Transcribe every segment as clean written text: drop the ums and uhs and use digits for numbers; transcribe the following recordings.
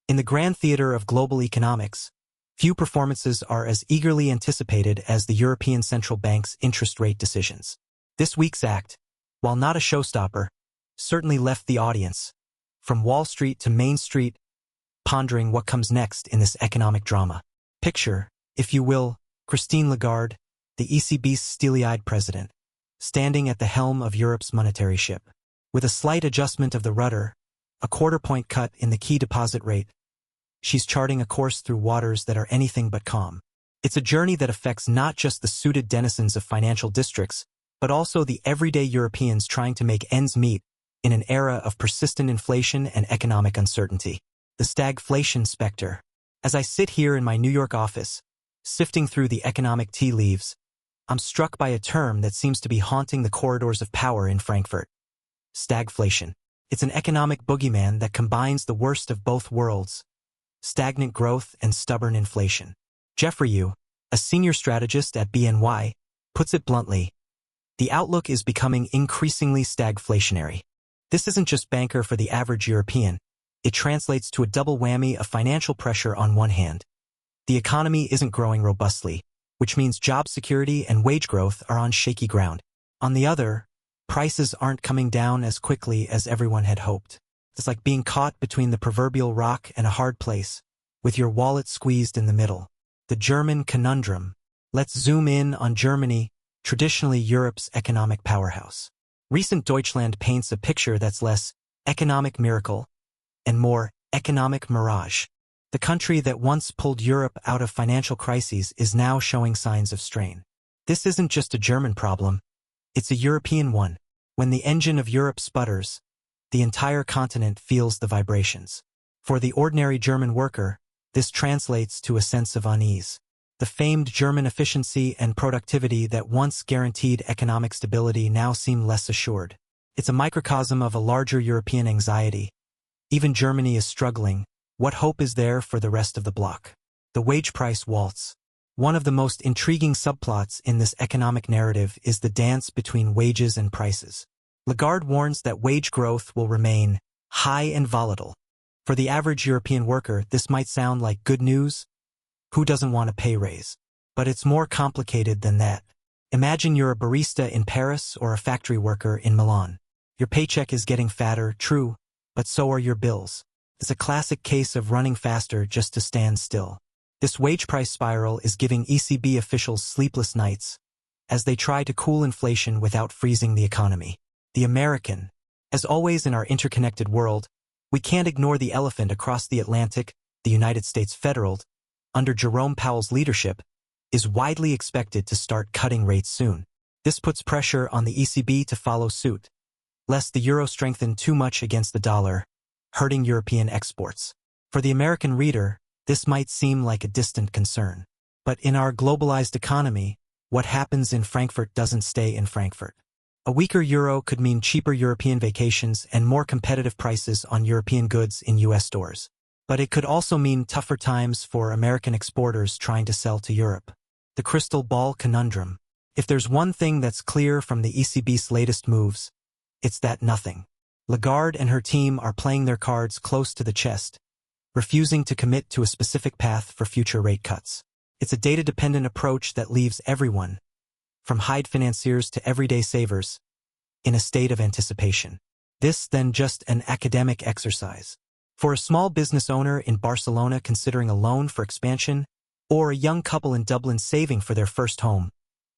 In the grand theater of global economics, few performances are as eagerly anticipated as the European Central Bank's interest rate decisions. This week's act, while not a showstopper, certainly left the audience, from Wall Street to Main Street, pondering what comes next in this economic drama. Picture, if you will, Christine Lagarde, the ECB's steely-eyed president, standing at the helm of Europe's monetary ship. With a slight adjustment of the rudder, a quarter-point cut in the key deposit rate, she's charting a course through waters that are anything but calm. It's a journey that affects not just the suited denizens of financial districts, but also the everyday Europeans trying to make ends meet in an era of persistent inflation and economic uncertainty. The stagflation specter. As I sit here in my New York office, sifting through the economic tea leaves, I'm struck by a term that seems to be haunting the corridors of power in Frankfurt. Stagflation. It's an economic boogeyman that combines the worst of both worlds, stagnant growth and stubborn inflation. Jeffrey Yu, a senior strategist at BNY, puts it bluntly. The outlook is becoming increasingly stagflationary. This isn't just banker for the average European. It translates to a double whammy of financial pressure on one hand. The economy isn't growing robustly, which means job security and wage growth are on shaky ground. On the other, prices aren't coming down as quickly as everyone had hoped. It's like being caught between the proverbial rock and a hard place, with your wallet squeezed in the middle. The German conundrum. Let's zoom in on Germany, traditionally Europe's economic powerhouse. Recent Deutschland paints a picture that's less economic miracle and more economic mirage. The country that once pulled Europe out of financial crises is now showing signs of strain. This isn't just a German problem, it's a European one. When the engine of Europe sputters, the entire continent feels the vibrations. For the ordinary German worker, this translates to a sense of unease. The famed German efficiency and productivity that once guaranteed economic stability now seem less assured. It's a microcosm of a larger European anxiety. Even Germany is struggling. What hope is there for the rest of the bloc? The wage price waltz. One of the most intriguing subplots in this economic narrative is the dance between wages and prices. Lagarde warns that wage growth will remain high and volatile. For the average European worker, this might sound like good news. Who doesn't want a pay raise? But it's more complicated than that. Imagine you're a barista in Paris or a factory worker in Milan. Your paycheck is getting fatter, true, but so are your bills. It's a classic case of running faster just to stand still. This wage price spiral is giving ECB officials sleepless nights as they try to cool inflation without freezing the economy. The American. As always in our interconnected world, we can't ignore the elephant across the Atlantic. The United States Federal, under Jerome Powell's leadership, is widely expected to start cutting rates soon. This puts pressure on the ECB to follow suit, lest the euro strengthen too much against the dollar, hurting European exports. For the American reader, this might seem like a distant concern. But in our globalized economy, what happens in Frankfurt doesn't stay in Frankfurt. A weaker euro could mean cheaper European vacations and more competitive prices on European goods in US stores. But it could also mean tougher times for American exporters trying to sell to Europe. The crystal ball conundrum. If there's one thing that's clear from the ECB's latest moves, it's that nothing. Lagarde and her team are playing their cards close to the chest, refusing to commit to a specific path for future rate cuts. It's a data-dependent approach that leaves everyone, from hide financiers to everyday savers, in a state of anticipation. This then just an academic exercise. For a small business owner in Barcelona considering a loan for expansion, or a young couple in Dublin saving for their first home,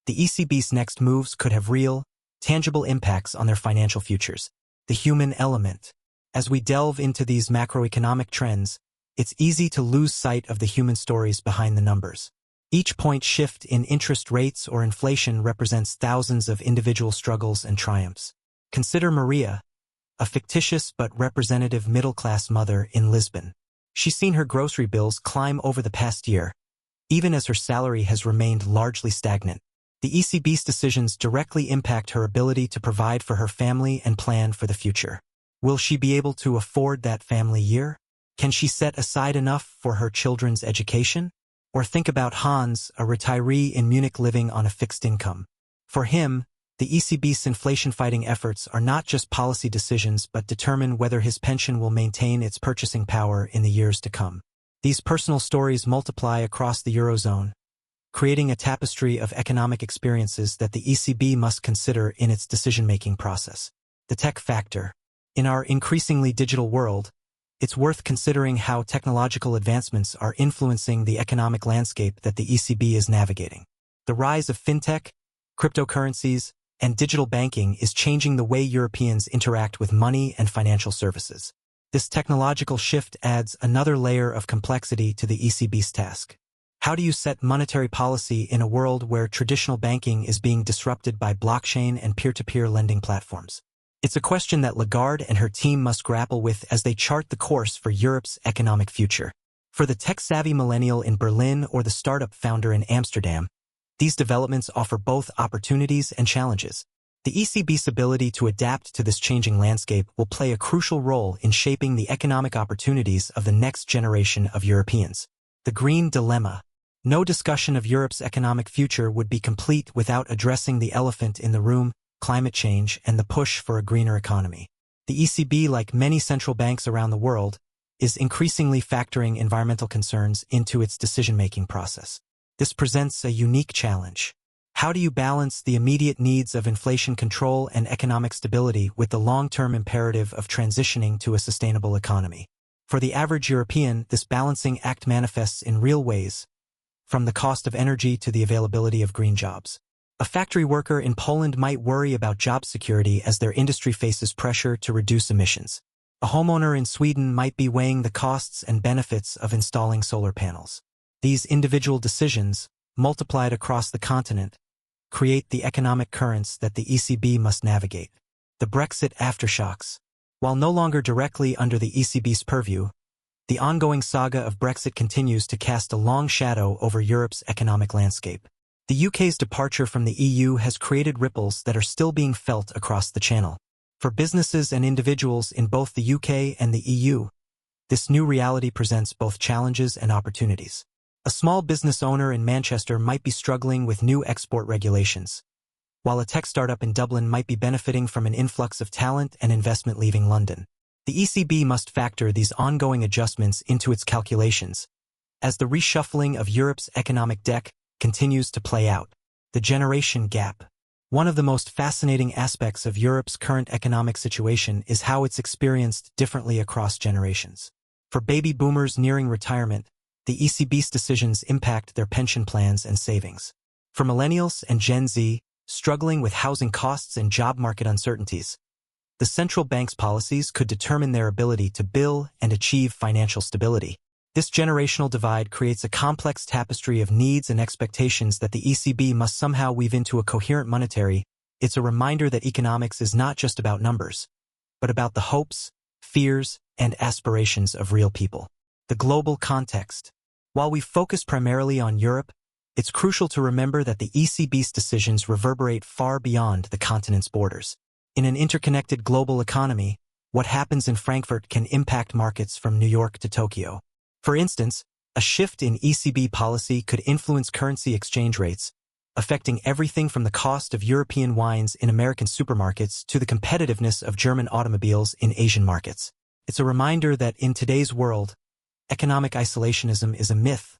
the ECB's next moves could have real, tangible impacts on their financial futures. The human element. As we delve into these macroeconomic trends, it's easy to lose sight of the human stories behind the numbers. Each point shift in interest rates or inflation represents thousands of individual struggles and triumphs. Consider Maria, a fictitious but representative middle-class mother in Lisbon. She's seen her grocery bills climb over the past year, even as her salary has remained largely stagnant. The ECB's decisions directly impact her ability to provide for her family and plan for the future. Will she be able to afford that family year? Can she set aside enough for her children's education? Or think about Hans, a retiree in Munich living on a fixed income. For him, The ECB's inflation-fighting efforts are not just policy decisions but determine whether his pension will maintain its purchasing power in the years to come. These personal stories multiply across the Eurozone, creating a tapestry of economic experiences that the ECB must consider in its decision-making process. The tech factor. In our increasingly digital world, it's worth considering how technological advancements are influencing the economic landscape that the ECB is navigating. The rise of fintech, cryptocurrencies, and digital banking is changing the way Europeans interact with money and financial services. This technological shift adds another layer of complexity to the ECB's task. How do you set monetary policy in a world where traditional banking is being disrupted by blockchain and peer-to-peer lending platforms? It's a question that Lagarde and her team must grapple with as they chart the course for Europe's economic future. For the tech-savvy millennial in Berlin or the startup founder in Amsterdam, these developments offer both opportunities and challenges. The ECB's ability to adapt to this changing landscape will play a crucial role in shaping the economic opportunities of the next generation of Europeans. The green dilemma. No discussion of Europe's economic future would be complete without addressing the elephant in the room, climate change and the push for a greener economy. The ECB, like many central banks around the world, is increasingly factoring environmental concerns into its decision-making process. This presents a unique challenge. How do you balance the immediate needs of inflation control and economic stability with the long-term imperative of transitioning to a sustainable economy? For the average European, this balancing act manifests in real ways, from the cost of energy to the availability of green jobs. A factory worker in Poland might worry about job security as their industry faces pressure to reduce emissions. A homeowner in Sweden might be weighing the costs and benefits of installing solar panels. These individual decisions, multiplied across the continent, create the economic currents that the ECB must navigate. The Brexit aftershocks. While no longer directly under the ECB's purview, the ongoing saga of Brexit continues to cast a long shadow over Europe's economic landscape. The UK's departure from the EU has created ripples that are still being felt across the Channel. For businesses and individuals in both the UK and the EU, this new reality presents both challenges and opportunities. A small business owner in Manchester might be struggling with new export regulations, while a tech startup in Dublin might be benefiting from an influx of talent and investment leaving London. The ECB must factor these ongoing adjustments into its calculations, as the reshuffling of Europe's economic deck continues to play out. The generation gap. One of the most fascinating aspects of Europe's current economic situation is how it's experienced differently across generations. For baby boomers nearing retirement, the ECB's decisions impact their pension plans and savings. For millennials and Gen Z, struggling with housing costs and job market uncertainties, the central bank's policies could determine their ability to build and achieve financial stability. This generational divide creates a complex tapestry of needs and expectations that the ECB must somehow weave into a coherent monetary. It's a reminder that economics is not just about numbers, but about the hopes, fears, and aspirations of real people. The global context. While we focus primarily on Europe, it's crucial to remember that the ECB's decisions reverberate far beyond the continent's borders. In an interconnected global economy, what happens in Frankfurt can impact markets from New York to Tokyo. For instance, a shift in ECB policy could influence currency exchange rates, affecting everything from the cost of European wines in American supermarkets to the competitiveness of German automobiles in Asian markets. It's a reminder that in today's world, economic isolationism is a myth.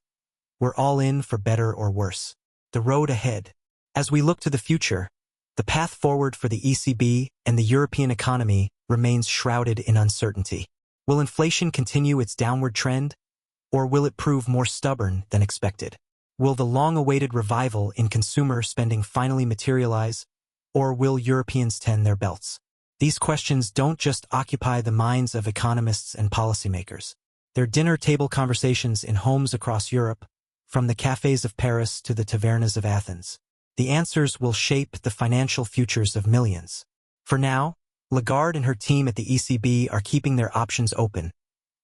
We're all in for better or worse. The road ahead. As we look to the future, the path forward for the ECB and the European economy remains shrouded in uncertainty. Will inflation continue its downward trend, or will it prove more stubborn than expected? Will the long-awaited revival in consumer spending finally materialize, or will Europeans tighten their belts? These questions don't just occupy the minds of economists and policymakers. They're dinner-table conversations in homes across Europe, from the cafes of Paris to the tavernas of Athens. The answers will shape the financial futures of millions. For now, Lagarde and her team at the ECB are keeping their options open,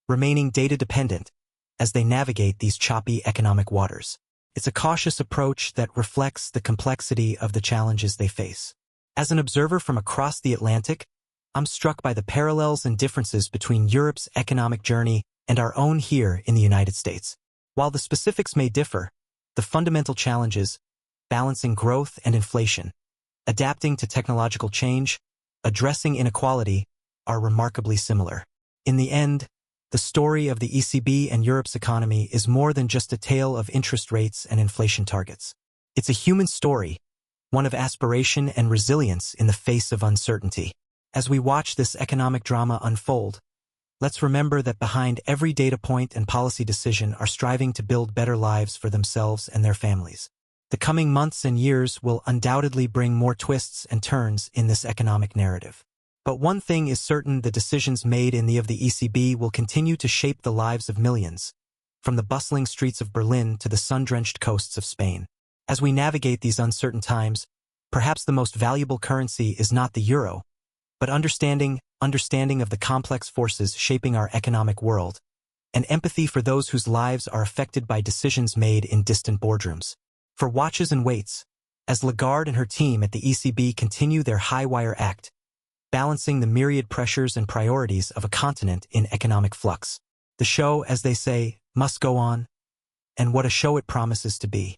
remaining data-dependent as they navigate these choppy economic waters. It's a cautious approach that reflects the complexity of the challenges they face. As an observer from across the Atlantic, I'm struck by the parallels and differences between Europe's economic journey and our own here in the United States. While the specifics may differ, the fundamental challenges, balancing growth and inflation, adapting to technological change, addressing inequality, are remarkably similar. In the end, the story of the ECB and Europe's economy is more than just a tale of interest rates and inflation targets. It's a human story, one of aspiration and resilience in the face of uncertainty. As we watch this economic drama unfold, let's remember that behind every data point and policy decision are striving to build better lives for themselves and their families. The coming months and years will undoubtedly bring more twists and turns in this economic narrative. But one thing is certain: the decisions made in the ECB will continue to shape the lives of millions, from the bustling streets of Berlin to the sun-drenched coasts of Spain. As we navigate these uncertain times, perhaps the most valuable currency is not the euro, but understanding of the complex forces shaping our economic world, and empathy for those whose lives are affected by decisions made in distant boardrooms. For watches and waits, as Lagarde and her team at the ECB continue their high-wire act, balancing the myriad pressures and priorities of a continent in economic flux. The show, as they say, must go on, and what a show it promises to be.